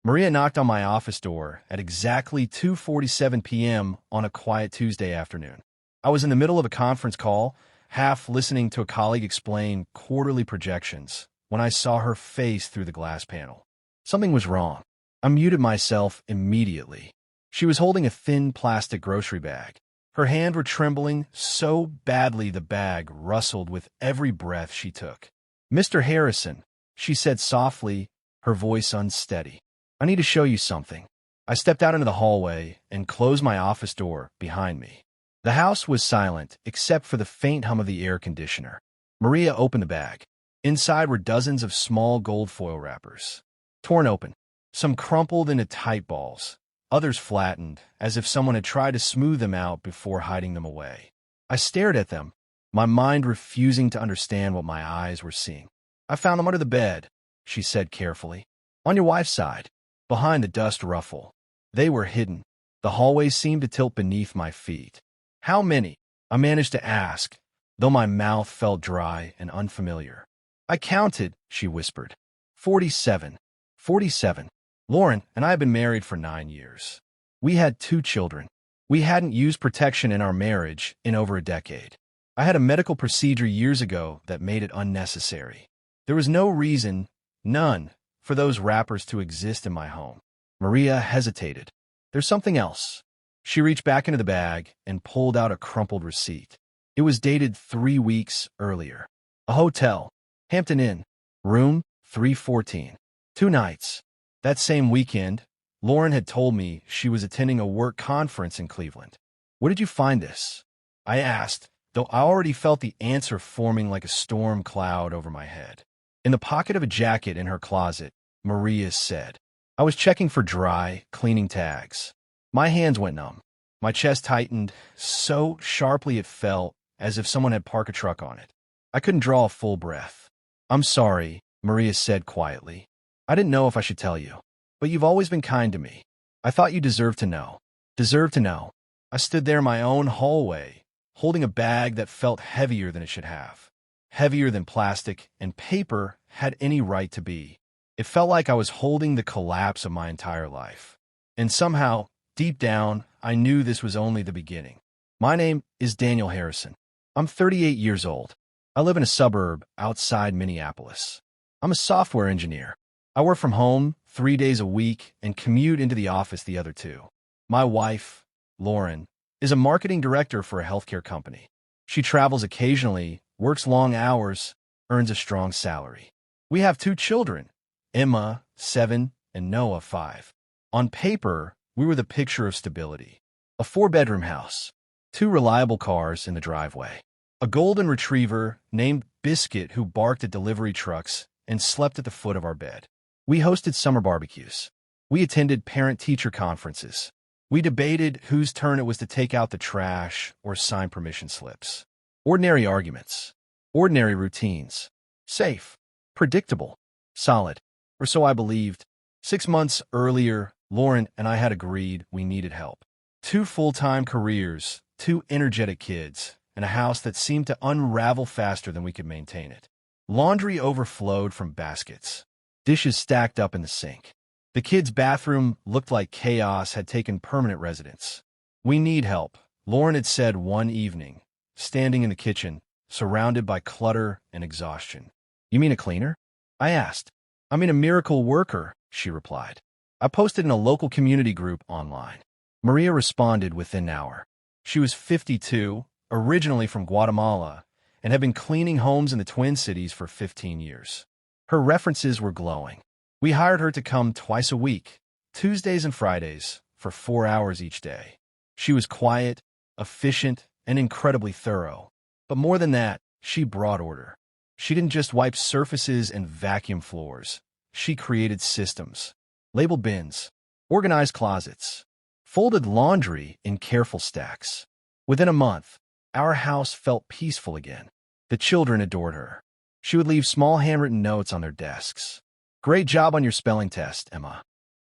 Maria knocked on my office door at exactly 2:47 p.m. on a quiet Tuesday afternoon. I was in the middle of a conference call, half listening to a colleague explain quarterly projections, when I saw her face through the glass panel. Something was wrong. I muted myself immediately. She was holding a thin plastic grocery bag. Her hands were trembling so badly the bag rustled with every breath she took. "Mr. Harrison," she said softly, her voice unsteady. "I need to show you something." I stepped out into the hallway and closed my office door behind me. The house was silent except for the faint hum of the air conditioner. Maria opened the bag. Inside were dozens of small gold foil wrappers. Torn open, some crumpled into tight balls, others flattened, as if someone had tried to smooth them out before hiding them away. I stared at them, my mind refusing to understand what my eyes were seeing. "I found them under the bed," she said carefully. "On your wife's side, behind the dust ruffle." They were hidden. The hallway seemed to tilt beneath my feet. "How many?" I managed to ask, though my mouth felt dry and unfamiliar. "I counted," she whispered. 47. 47. Lauren and I have been married for 9 years. We had 2 children. We hadn't used protection in our marriage in over a decade. I had a medical procedure years ago that made it unnecessary. There was no reason, none, for those wrappers to exist in my home. Maria hesitated. "There's something else." She reached back into the bag and pulled out a crumpled receipt. It was dated 3 weeks earlier. A hotel, Hampton Inn, room 314. 2 nights. That same weekend, Lauren had told me she was attending a work conference in Cleveland. "Where did you find this?" I asked, though I already felt the answer forming like a storm cloud over my head. "In the pocket of a jacket in her closet," Maria said. "I was checking for dry, cleaning tags." My hands went numb. My chest tightened so sharply it felt as if someone had parked a truck on it. I couldn't draw a full breath. "I'm sorry," Maria said quietly. "I didn't know if I should tell you. But you've always been kind to me. I thought you deserved to know." Deserved to know. I stood there in my own hallway, holding a bag that felt heavier than it should have. Heavier than plastic and paper had any right to be. It felt like I was holding the collapse of my entire life. And somehow, deep down, I knew this was only the beginning. My name is Daniel Harrison. I'm 38 years old. I live in a suburb outside Minneapolis. I'm a software engineer. I work from home 3 days a week and commute into the office the other 2. My wife, Lauren, is a marketing director for a healthcare company. She travels occasionally, works long hours, earns a strong salary. We have 2 children, Emma, 7, and Noah, 5. On paper, we were the picture of stability. A 4-bedroom house, 2 reliable cars in the driveway, a golden retriever named Biscuit who barked at delivery trucks and slept at the foot of our bed. We hosted summer barbecues. We attended parent-teacher conferences. We debated whose turn it was to take out the trash or sign permission slips. Ordinary arguments. Ordinary routines. Safe. Predictable. Solid. Or so I believed. 6 months earlier, Lauren and I had agreed we needed help. 2 full-time careers, 2 energetic kids, and a house that seemed to unravel faster than we could maintain it. Laundry overflowed from baskets. Dishes stacked up in the sink. The kids' bathroom looked like chaos had taken permanent residence. "We need help," Lauren had said one evening, standing in the kitchen, surrounded by clutter and exhaustion. "You mean a cleaner?" I asked. "I mean a miracle worker," she replied. I posted in a local community group online. Maria responded within an hour. She was 52, originally from Guatemala, and had been cleaning homes in the Twin Cities for 15 years. Her references were glowing. We hired her to come twice a week, Tuesdays and Fridays, for 4 hours each day. She was quiet, efficient, and incredibly thorough. But more than that, she brought order. She didn't just wipe surfaces and vacuum floors. She created systems. Labeled bins, organized closets, folded laundry in careful stacks. Within a month, our house felt peaceful again. The children adored her. She would leave small handwritten notes on their desks. "Great job on your spelling test, Emma.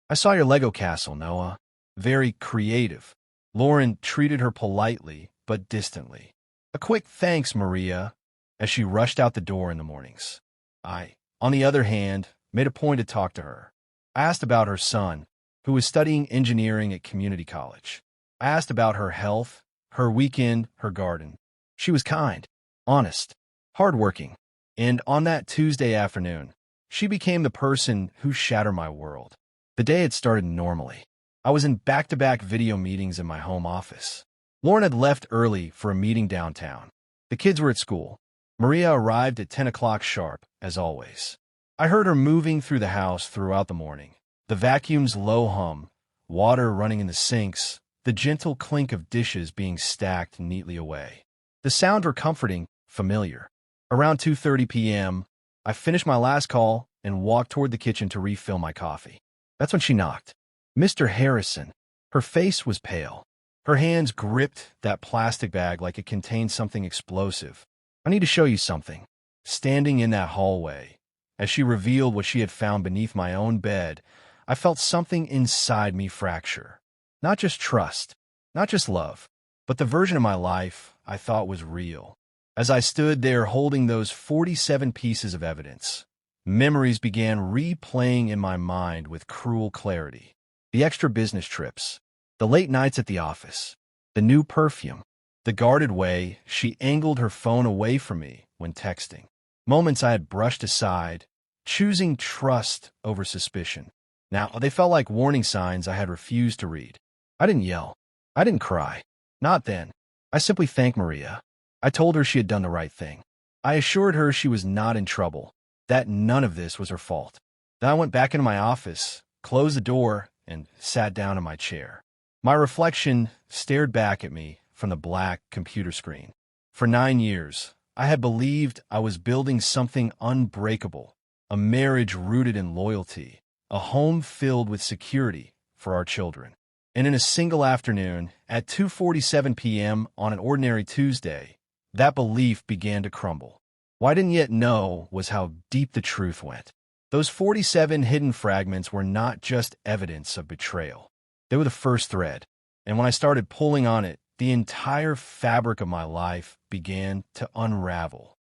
I saw your Lego castle, Noah. Very creative." Lauren treated her politely, but distantly. "A quick thanks, Maria," as she rushed out the door in the mornings. I, on the other hand, made a point to talk to her. I asked about her son, who was studying engineering at community college. I asked about her health, her weekend, her garden. She was kind, honest, hardworking. And on that Tuesday afternoon, she became the person who shattered my world. The day had started normally. I was in back-to-back video meetings in my home office. Lauren had left early for a meeting downtown. The kids were at school. Maria arrived at 10 o'clock sharp, as always. I heard her moving through the house throughout the morning. The vacuum's low hum, water running in the sinks, the gentle clink of dishes being stacked neatly away. The sounds were comforting, familiar. Around 2:30 p.m., I finished my last call and walked toward the kitchen to refill my coffee. That's when she knocked. Mr. Harrison. Her face was pale. Her hands gripped that plastic bag like it contained something explosive. I need to show you something. Standing in that hallway, as she revealed what she had found beneath my own bed, I felt something inside me fracture. Not just trust, not just love, but the version of my life I thought was real. As I stood there holding those 47 pieces of evidence, memories began replaying in my mind with cruel clarity. The extra business trips, the late nights at the office, the new perfume, the guarded way she angled her phone away from me when texting. Moments I had brushed aside, choosing trust over suspicion. Now, they felt like warning signs I had refused to read. I didn't yell. I didn't cry. Not then. I simply thanked Maria. I told her she had done the right thing. I assured her she was not in trouble, that none of this was her fault. Then I went back into my office, closed the door, and sat down in my chair. My reflection stared back at me from the black computer screen. For 9 years, I had believed I was building something unbreakable, a marriage rooted in loyalty, a home filled with security for our children. And in a single afternoon, at 2:47 p.m. on an ordinary Tuesday, that belief began to crumble. What I didn't yet know was how deep the truth went. Those 47 hidden fragments were not just evidence of betrayal. They were the first thread. And when I started pulling on it, the entire fabric of my life began to unravel.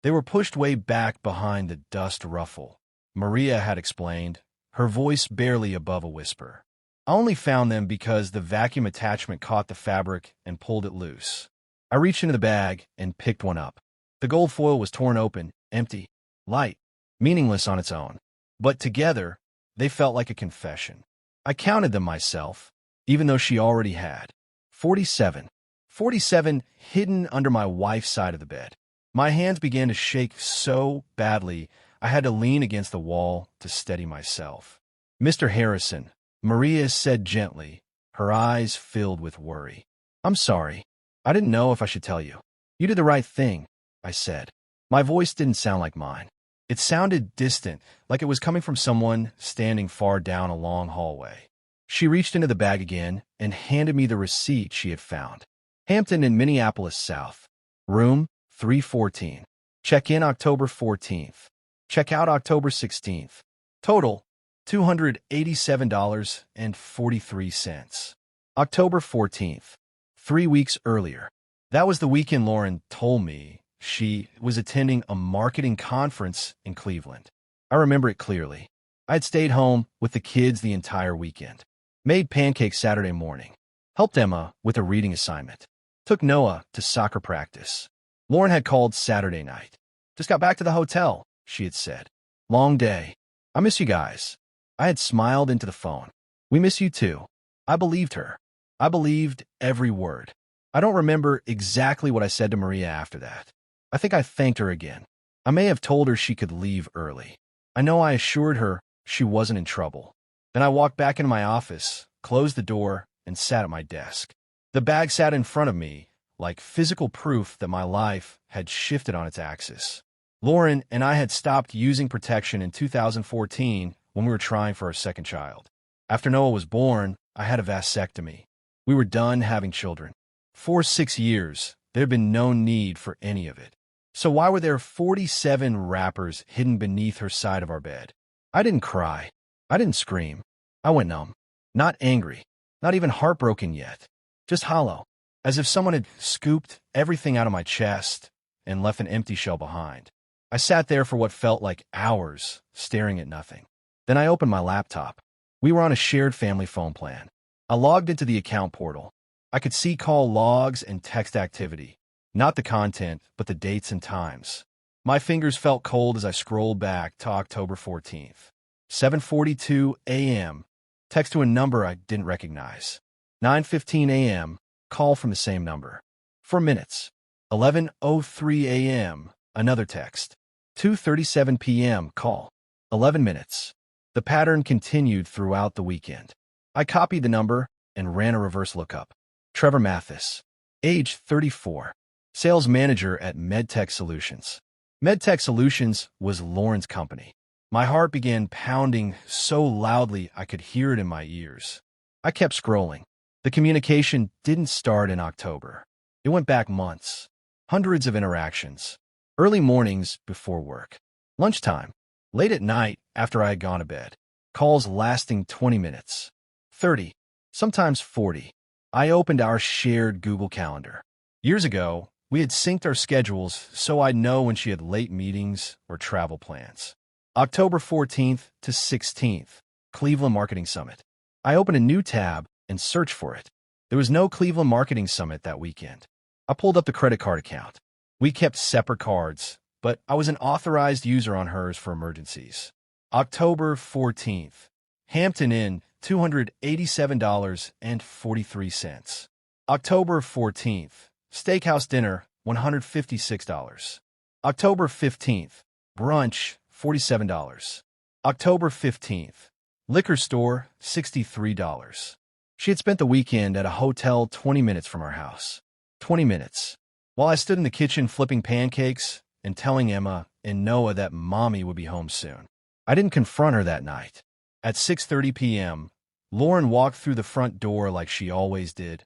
They were pushed way back behind the dust ruffle. Maria had explained, her voice barely above a whisper. I only found them because the vacuum attachment caught the fabric and pulled it loose. I reached into the bag and picked one up. The gold foil was torn open, empty, light, meaningless on its own. But together, they felt like a confession. I counted them myself, even though she already had. 47. 47 hidden under my wife's side of the bed. My hands began to shake so badly, I had to lean against the wall to steady myself. Mr. Harrison, Maria said gently, her eyes filled with worry. I'm sorry. I didn't know if I should tell you. You did the right thing, I said. My voice didn't sound like mine. It sounded distant, like it was coming from someone standing far down a long hallway. She reached into the bag again and handed me the receipt she had found. Hampton in Minneapolis South. Room 314. Check-in October 14th. Check-out October 16th. Total $287.43. October 14th. 3 weeks earlier. That was the weekend Lauren told me she was attending a marketing conference in Cleveland. I remember it clearly. I had stayed home with the kids the entire weekend. Made pancakes Saturday morning. Helped Emma with a reading assignment. Took Noah to soccer practice. Lauren had called Saturday night. Just got back to the hotel, she had said. Long day. I miss you guys. I had smiled into the phone. We miss you too. I believed her. I believed every word. I don't remember exactly what I said to Maria after that. I think I thanked her again. I may have told her she could leave early. I know I assured her she wasn't in trouble. Then I walked back into my office, closed the door, and sat at my desk. The bag sat in front of me, like physical proof that my life had shifted on its axis. Lauren and I had stopped using protection in 2014 when we were trying for our second child. After Noah was born, I had a vasectomy. We were done having children. For 6 years, there had been no need for any of it. So why were there 47 wrappers hidden beneath her side of our bed? I didn't cry. I didn't scream. I went numb. Not angry. Not even heartbroken yet. Just hollow. As if someone had scooped everything out of my chest and left an empty shell behind. I sat there for what felt like hours, staring at nothing. Then I opened my laptop. We were on a shared family phone plan. I logged into the account portal. I could see call logs and text activity. Not the content, but the dates and times. My fingers felt cold as I scrolled back to October 14th. 7:42 a.m. Text to a number I didn't recognize. 9:15 a.m. Call from the same number. 4 minutes. 11:03 a.m. Another text. 2:37 p.m. Call. 11 minutes. The pattern continued throughout the weekend. I copied the number and ran a reverse lookup. Trevor Mathis. Age 34. Sales manager at MedTech Solutions. MedTech Solutions was Lauren's company. My heart began pounding so loudly I could hear it in my ears. I kept scrolling. The communication didn't start in October. It went back months. Hundreds of interactions. Early mornings before work. Lunchtime. Late at night after I had gone to bed. Calls lasting 20 minutes. 30. Sometimes 40. I opened our shared Google Calendar. Years ago, we had synced our schedules so I'd know when she had late meetings or travel plans. October 14th to 16th, Cleveland Marketing Summit. I opened a new tab and searched for it. There was no Cleveland Marketing Summit that weekend. I pulled up the credit card account. We kept separate cards, but I was an authorized user on hers for emergencies. October 14th, Hampton Inn, $287.43. October 14th, Steakhouse dinner, $156. October 15th, brunch, $47. October 15th, liquor store, $63. She had spent the weekend at a hotel 20 minutes from our house. 20 minutes. While I stood in the kitchen flipping pancakes and telling Emma and Noah that Mommy would be home soon. I didn't confront her that night. At 6:30 p.m., Lauren walked through the front door like she always did.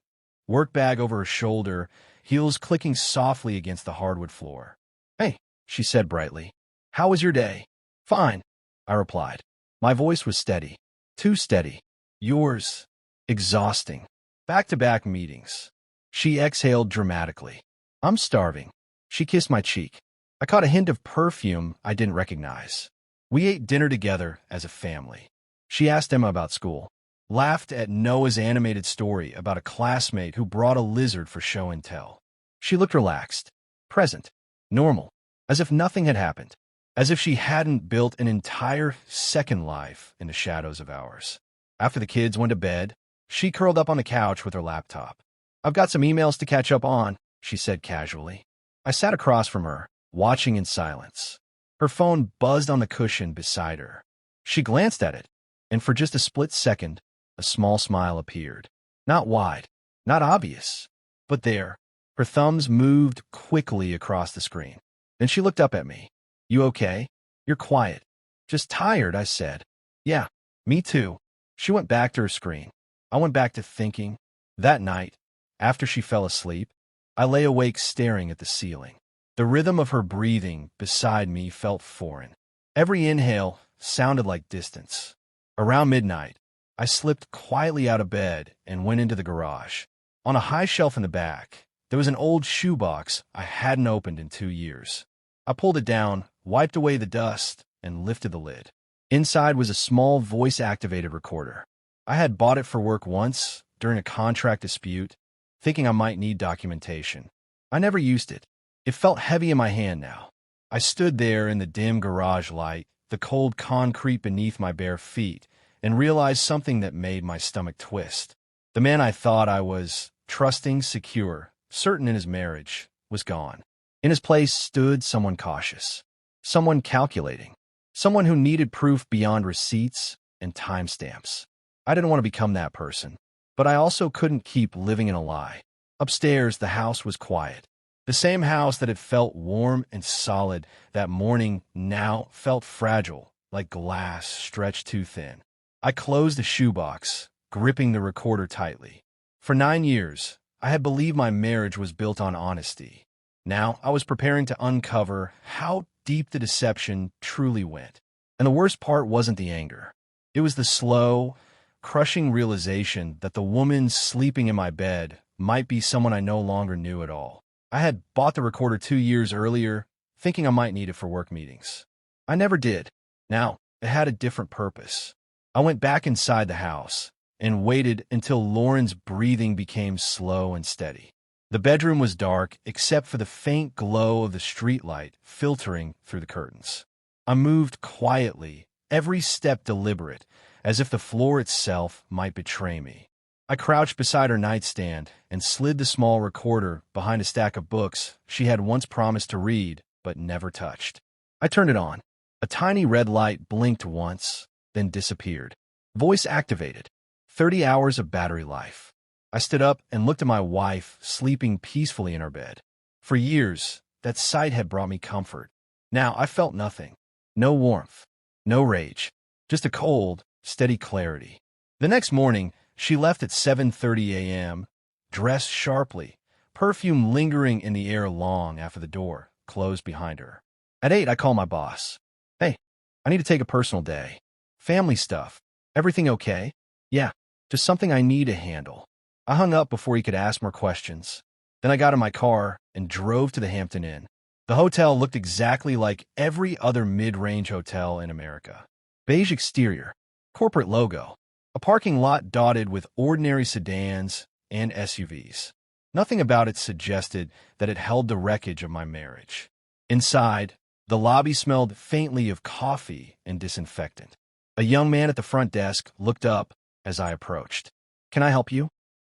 Work bag over her shoulder, heels clicking softly against the hardwood floor. "Hey," she said brightly. "How was your day?" "Fine," I replied. My voice was steady. Too steady. "Yours?" "Exhausting. Back-to-back meetings." She exhaled dramatically. "I'm starving." She kissed my cheek. I caught a hint of perfume I didn't recognize. We ate dinner together as a family. She asked Emma about school. Laughed at Noah's animated story about a classmate who brought a lizard for show and tell. She looked relaxed, present, normal, as if nothing had happened, as if she hadn't built an entire second life in the shadows of ours. After the kids went to bed, she curled up on the couch with her laptop. "I've got some emails to catch up on," she said casually. I sat across from her, watching in silence. Her phone buzzed on the cushion beside her. She glanced at it, and for just a split second, a small smile appeared. Not wide, not obvious, but there. Her thumbs moved quickly across the screen. Then she looked up at me. "You okay? You're quiet." "Just tired," I said. "Yeah, me too." She went back to her screen. I went back to thinking. That night, after she fell asleep, I lay awake staring at the ceiling. The rhythm of her breathing beside me felt foreign. Every inhale sounded like distance. Around midnight, I slipped quietly out of bed and went into the garage. On a high shelf in the back, there was an old shoebox I hadn't opened in 2 years. I pulled it down, wiped away the dust, and lifted the lid. Inside was a small voice-activated recorder. I had bought it for work once, during a contract dispute, thinking I might need documentation. I never used it. It felt heavy in my hand now. I stood there in the dim garage light, the cold concrete beneath my bare feet, and realized something that made my stomach twist. The man I thought I was, trusting, secure, certain in his marriage, was gone. In his place stood someone cautious, someone calculating, someone who needed proof beyond receipts and timestamps. I didn't want to become that person, but I also couldn't keep living in a lie. Upstairs, the house was quiet. The same house that had felt warm and solid that morning now felt fragile, like glass stretched too thin. I closed the shoebox, gripping the recorder tightly. For 9 years, I had believed my marriage was built on honesty. Now I was preparing to uncover how deep the deception truly went. And the worst part wasn't the anger. It was the slow, crushing realization that the woman sleeping in my bed might be someone I no longer knew at all. I had bought the recorder 2 years earlier, thinking I might need it for work meetings. I never did. Now, it had a different purpose. I went back inside the house and waited until Lauren's breathing became slow and steady. The bedroom was dark except for the faint glow of the streetlight filtering through the curtains. I moved quietly, every step deliberate, as if the floor itself might betray me. I crouched beside her nightstand and slid the small recorder behind a stack of books she had once promised to read but never touched. I turned it on. A tiny red light blinked once, then disappeared. Voice activated. 30 hours of battery life. I stood up and looked at my wife sleeping peacefully in her bed. For years, that sight had brought me comfort. Now I felt nothing. No warmth. No rage. Just a cold, steady clarity. The next morning, she left at 7:30 a.m., dressed sharply, perfume lingering in the air long after the door closed behind her. At 8, I called my boss. Hey, I need to take a personal day. Family stuff. Everything okay? Yeah, just something I need to handle. I hung up before he could ask more questions. Then I got in my car and drove to the Hampton Inn. The hotel looked exactly like every other mid-range hotel in America. Beige exterior, corporate logo, a parking lot dotted with ordinary sedans and SUVs. Nothing about it suggested that it held the wreckage of my marriage. Inside, the lobby smelled faintly of coffee and disinfectant. A young man at the front desk looked up as I approached. Can I help you?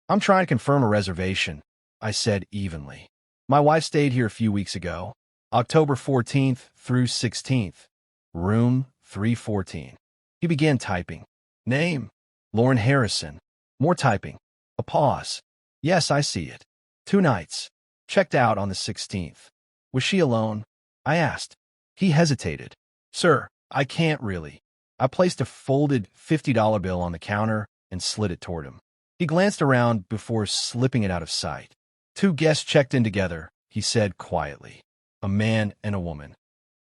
I'm trying to confirm a reservation, I said evenly. My wife stayed here a few weeks ago, October 14th through 16th, room 314. He began typing. Name, Lauren Harrison. More typing. A pause. Yes, I see it. 2 nights. Checked out on the 16th. Was she alone? I asked. He hesitated. Sir, I can't really. I placed a folded $50 bill on the counter and slid it toward him. He glanced around before slipping it out of sight. 2 guests checked in together, he said quietly. A man and a woman.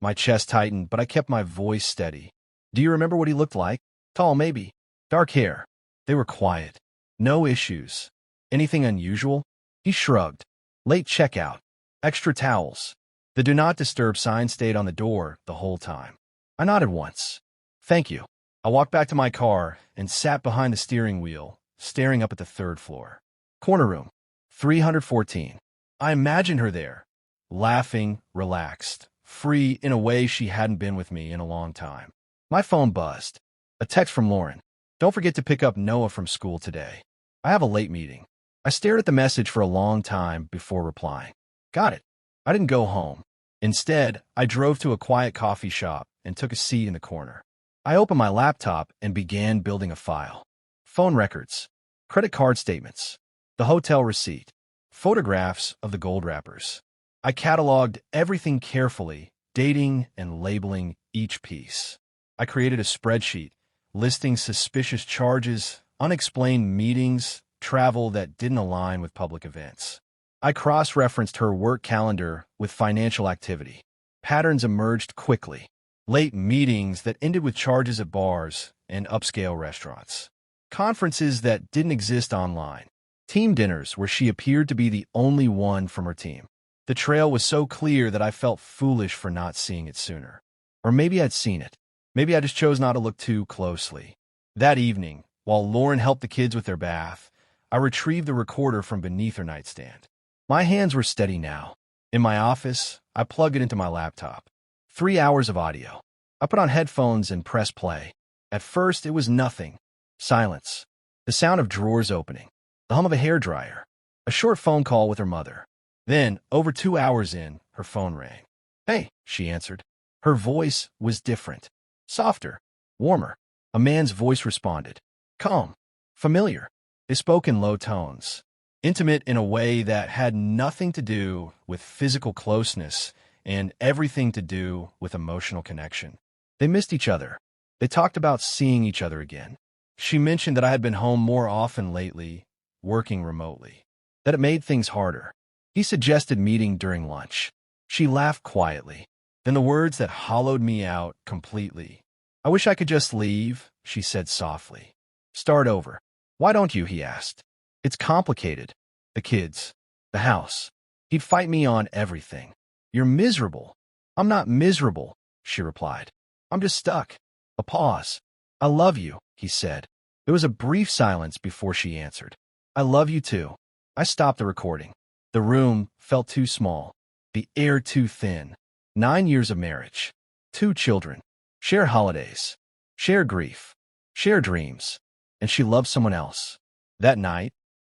My chest tightened, but I kept my voice steady. Do you remember what he looked like? Tall, maybe. Dark hair. They were quiet. No issues. Anything unusual? He shrugged. Late checkout. Extra towels. The do not disturb sign stayed on the door the whole time. I nodded once. Thank you. I walked back to my car and sat behind the steering wheel, staring up at the 3rd floor. Corner room. 314. I imagined her there, laughing, relaxed, free in a way she hadn't been with me in a long time. My phone buzzed. A text from Lauren. Don't forget to pick up Noah from school today. I have a late meeting. I stared at the message for a long time before replying. Got it. I didn't go home. Instead, I drove to a quiet coffee shop and took a seat in the corner. I opened my laptop and began building a file. Phone records, credit card statements, the hotel receipt, photographs of the gold wrappers. I cataloged everything carefully, dating and labeling each piece. I created a spreadsheet, listing suspicious charges, unexplained meetings, travel that didn't align with public events. I cross-referenced her work calendar with financial activity. Patterns emerged quickly. Late meetings that ended with charges at bars and upscale restaurants. Conferences that didn't exist online. Team dinners where she appeared to be the only one from her team. The trail was so clear that I felt foolish for not seeing it sooner. Or maybe I'd seen it. Maybe I just chose not to look too closely. That evening, while Lauren helped the kids with their bath, I retrieved the recorder from beneath her nightstand. My hands were steady now. In my office, I plugged it into my laptop. 3 hours of audio. I put on headphones and pressed play. At first, it was nothing. Silence. The sound of drawers opening. The hum of a hairdryer. A short phone call with her mother. Then, over 2 hours in, her phone rang. Hey, she answered. Her voice was different. Softer. Warmer. A man's voice responded. Calm. Familiar. They spoke in low tones. Intimate in a way that had nothing to do with physical closeness and everything to do with emotional connection. They missed each other. They talked about seeing each other again. She mentioned that I had been home more often lately, working remotely, that it made things harder. He suggested meeting during lunch. She laughed quietly. Then the words that hollowed me out completely. I wish I could just leave, she said softly. Start over. Why don't you, he asked. It's complicated. The kids. The house. He'd fight me on everything. You're miserable. I'm not miserable, she replied. I'm just stuck. A pause. I love you, he said. There was a brief silence before she answered. I love you too. I stopped the recording. The room felt too small, the air too thin. 9 years of marriage, 2 children, share holidays, share grief, share dreams, and she loved someone else. That night,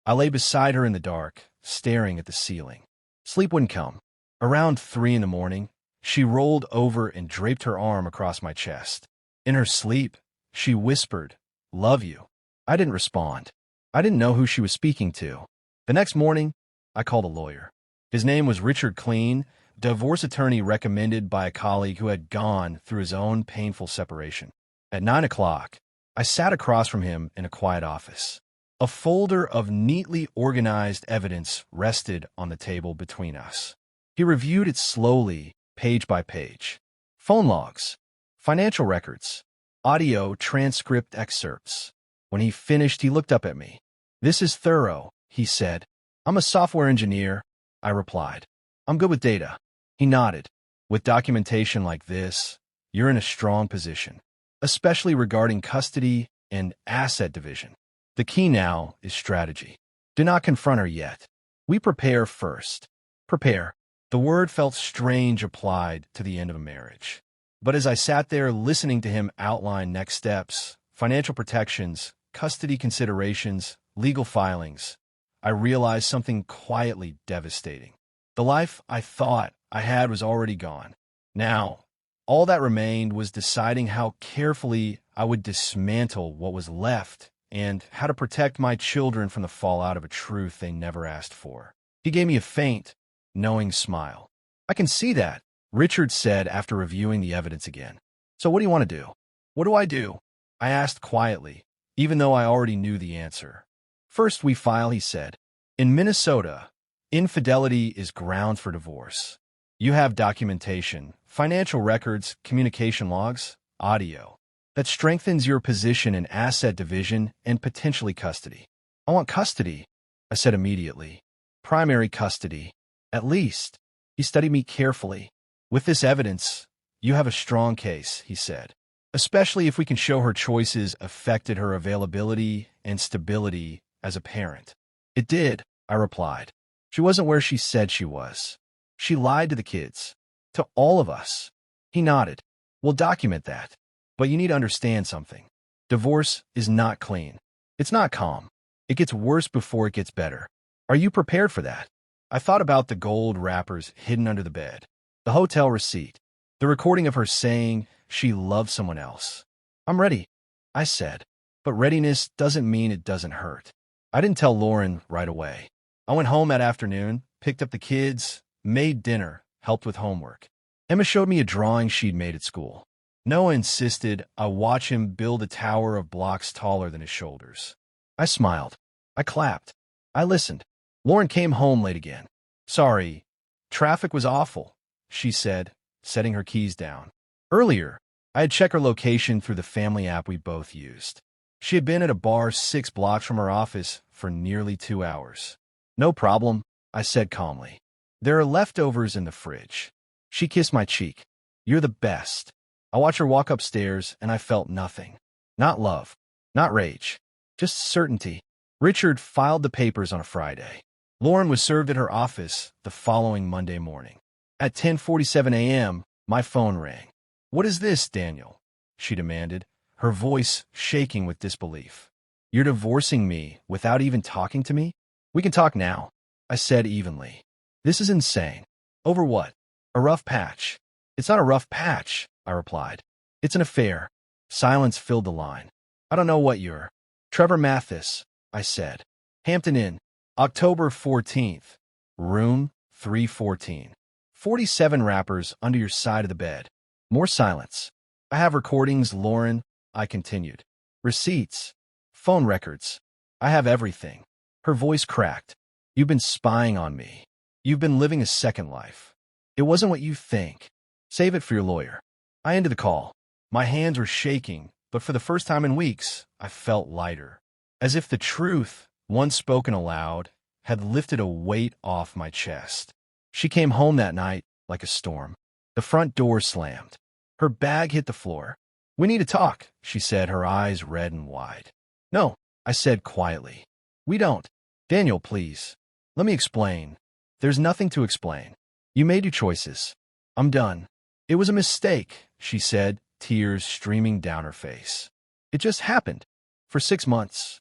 I lay beside her in the dark, staring at the ceiling. Sleep wouldn't come. Around 3 in the morning, she rolled over and draped her arm across my chest. In her sleep, she whispered, "Love you." I didn't respond. I didn't know who she was speaking to. The next morning, I called a lawyer. His name was Richard Clean, divorce attorney recommended by a colleague who had gone through his own painful separation. At 9 o'clock, I sat across from him in a quiet office. A folder of neatly organized evidence rested on the table between us. He reviewed it slowly, page by page. Phone logs, financial records, audio transcript excerpts. When he finished, he looked up at me. "This is thorough," he said. "I'm a software engineer," I replied. "I'm good with data." He nodded. "With documentation like this, you're in a strong position, especially regarding custody and asset division. The key now is strategy. Do not confront her yet. We prepare first." Prepare. The word felt strange applied to the end of a marriage. But as I sat there listening to him outline next steps, financial protections, custody considerations, legal filings, I realized something quietly devastating. The life I thought I had was already gone. Now, all that remained was deciding how carefully I would dismantle what was left and how to protect my children from the fallout of a truth they never asked for. He gave me a faint, knowing smile. "I can see that," Richard said after reviewing the evidence again. "So what do you want to do?" "What do I do?" I asked quietly, even though I already knew the answer. "First we file," he said. "In Minnesota, infidelity is grounds for divorce. You have documentation, financial records, communication logs, audio. That strengthens your position in asset division and potentially custody." "I want custody," I said immediately. "Primary custody, at least." He studied me carefully. "With this evidence, you have a strong case," he said, "especially if we can show her choices affected her availability and stability as a parent." "It did," I replied. "She wasn't where she said she was. She lied to the kids, to all of us." He nodded. "We'll document that. But you need to understand something. Divorce is not clean. It's not calm. It gets worse before it gets better. Are you prepared for that?" I thought about the gold wrappers hidden under the bed, the hotel receipt, the recording of her saying she loved someone else. "I'm ready," I said. But readiness doesn't mean it doesn't hurt. I didn't tell Lauren right away. I went home that afternoon, picked up the kids, made dinner, helped with homework. Emma showed me a drawing she'd made at school. Noah insisted I watch him build a tower of blocks taller than his shoulders. I smiled. I clapped. I listened. Lauren came home late again. "Sorry, traffic was awful," she said, setting her keys down. Earlier, I had checked her location through the family app we both used. She had been at a bar 6 blocks from her office for nearly 2 hours. "No problem," I said calmly. "There are leftovers in the fridge." She kissed my cheek. "You're the best." I watched her walk upstairs, and I felt nothing. Not love, not rage, just certainty. Richard filed the papers on a Friday. Lauren was served at her office the following Monday morning. At 10:47 a.m., my phone rang. "What is this, Daniel?" she demanded, her voice shaking with disbelief. "You're divorcing me without even talking to me?" "We can talk now," I said evenly. "This is insane." "Over what?" "A rough patch." "It's not a rough patch," I replied. "It's an affair." Silence filled the line. "I don't know what you're—" "Trevor Mathis," I said. "Hampton Inn, October 14th, room 314. 47 wrappers under your side of the bed." More silence. "I have recordings, Lauren," I continued. "Receipts, phone records. I have everything." Her voice cracked. "You've been spying on me. You've been living a second life. It wasn't what you think. Save it for your lawyer." I ended the call. My hands were shaking, but for the first time in weeks, I felt lighter. As if the truth, once spoken aloud, had lifted a weight off my chest. She came home that night like a storm. The front door slammed. Her bag hit the floor. We need to talk, she said, her eyes red and wide. No, I said quietly. We don't. Daniel, please. Let me explain. There's nothing to explain. You made your choices. I'm done. It was a mistake, she said, tears streaming down her face. It just happened. For 6 months.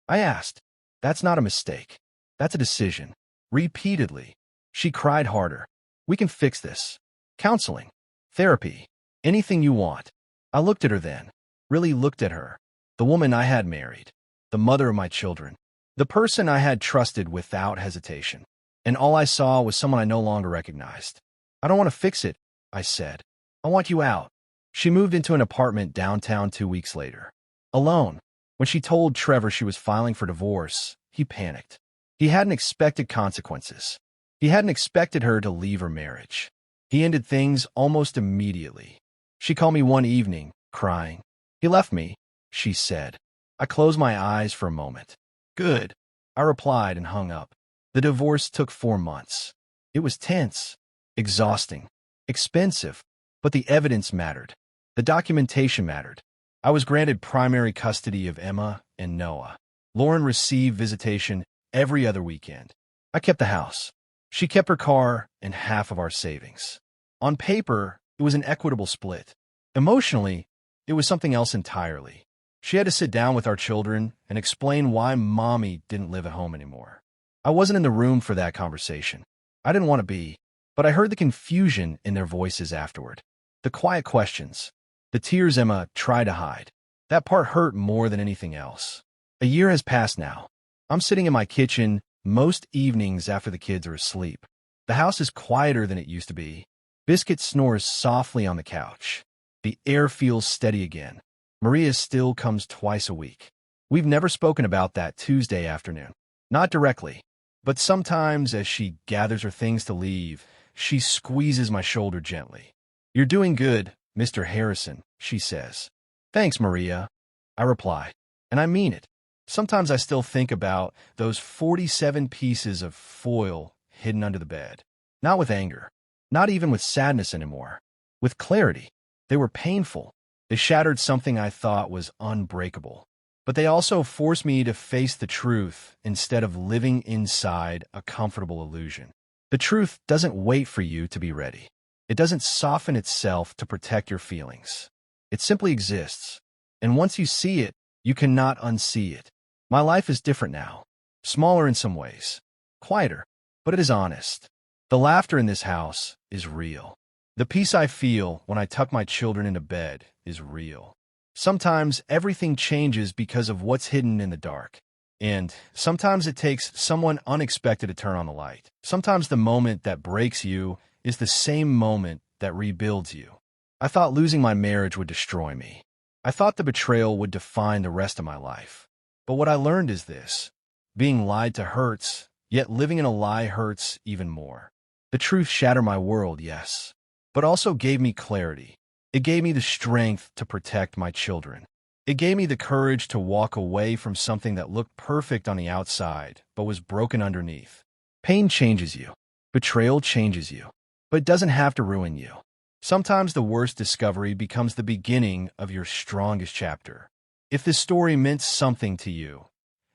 I asked. That's not a mistake. That's a decision. Repeatedly. She cried harder. We can fix this. Counseling. Therapy. Anything you want. I looked at her then. Really looked at her. The woman I had married. The mother of my children. The person I had trusted without hesitation. And all I saw was someone I no longer recognized. I don't want to fix it, I said. I want you out. She moved into an apartment downtown 2 weeks later. Alone. When she told Trevor she was filing for divorce, he panicked. He hadn't expected consequences. He hadn't expected her to leave her marriage. He ended things almost immediately. She called me one evening, crying. He left me, she said. I closed my eyes for a moment. Good, I replied and hung up. The divorce took 4 months. It was tense, exhausting, expensive, but the evidence mattered. The documentation mattered. I was granted primary custody of Emma and Noah. Lauren received visitation every other weekend. I kept the house. She kept her car and half of our savings. On paper, it was an equitable split. Emotionally, it was something else entirely. She had to sit down with our children and explain why Mommy didn't live at home anymore. I wasn't in the room for that conversation. I didn't want to be, but I heard the confusion in their voices afterward. The quiet questions. The tears Emma tried to hide. That part hurt more than anything else. A year has passed now. I'm sitting in my kitchen most evenings after the kids are asleep. The house is quieter than it used to be. Biscuit snores softly on the couch. The air feels steady again. Maria still comes twice a week. We've never spoken about that Tuesday afternoon. Not directly, but sometimes as she gathers her things to leave, she squeezes my shoulder gently. You're doing good, Mr. Harrison, she says. Thanks, Maria, I reply, and I mean it. Sometimes I still think about those 47 pieces of foil hidden under the bed. Not with anger, not even with sadness anymore. With clarity. They were painful. They shattered something I thought was unbreakable. But they also forced me to face the truth instead of living inside a comfortable illusion. The truth doesn't wait for you to be ready. It doesn't soften itself to protect your feelings. It simply exists. And once you see it, you cannot unsee it. My life is different now. Smaller in some ways. Quieter, but it is honest. The laughter in this house is real. The peace I feel when I tuck my children into bed is real. Sometimes everything changes because of what's hidden in the dark. And sometimes it takes someone unexpected to turn on the light. Sometimes the moment that breaks you is the same moment that rebuilds you. I thought losing my marriage would destroy me. I thought the betrayal would define the rest of my life. But what I learned is this. Being lied to hurts, yet living in a lie hurts even more. The truth shattered my world, yes, but also gave me clarity. It gave me the strength to protect my children. It gave me the courage to walk away from something that looked perfect on the outside, but was broken underneath. Pain changes you. Betrayal changes you. But it doesn't have to ruin you. Sometimes the worst discovery becomes the beginning of your strongest chapter. If this story meant something to you,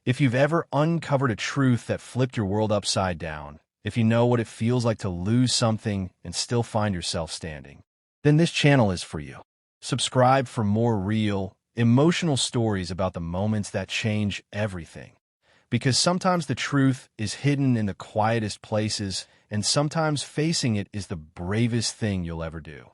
if you've ever uncovered a truth that flipped your world upside down, if you know what it feels like to lose something and still find yourself standing, then this channel is for you. Subscribe for more real, emotional stories about the moments that change everything. Because sometimes the truth is hidden in the quietest places, and sometimes facing it is the bravest thing you'll ever do.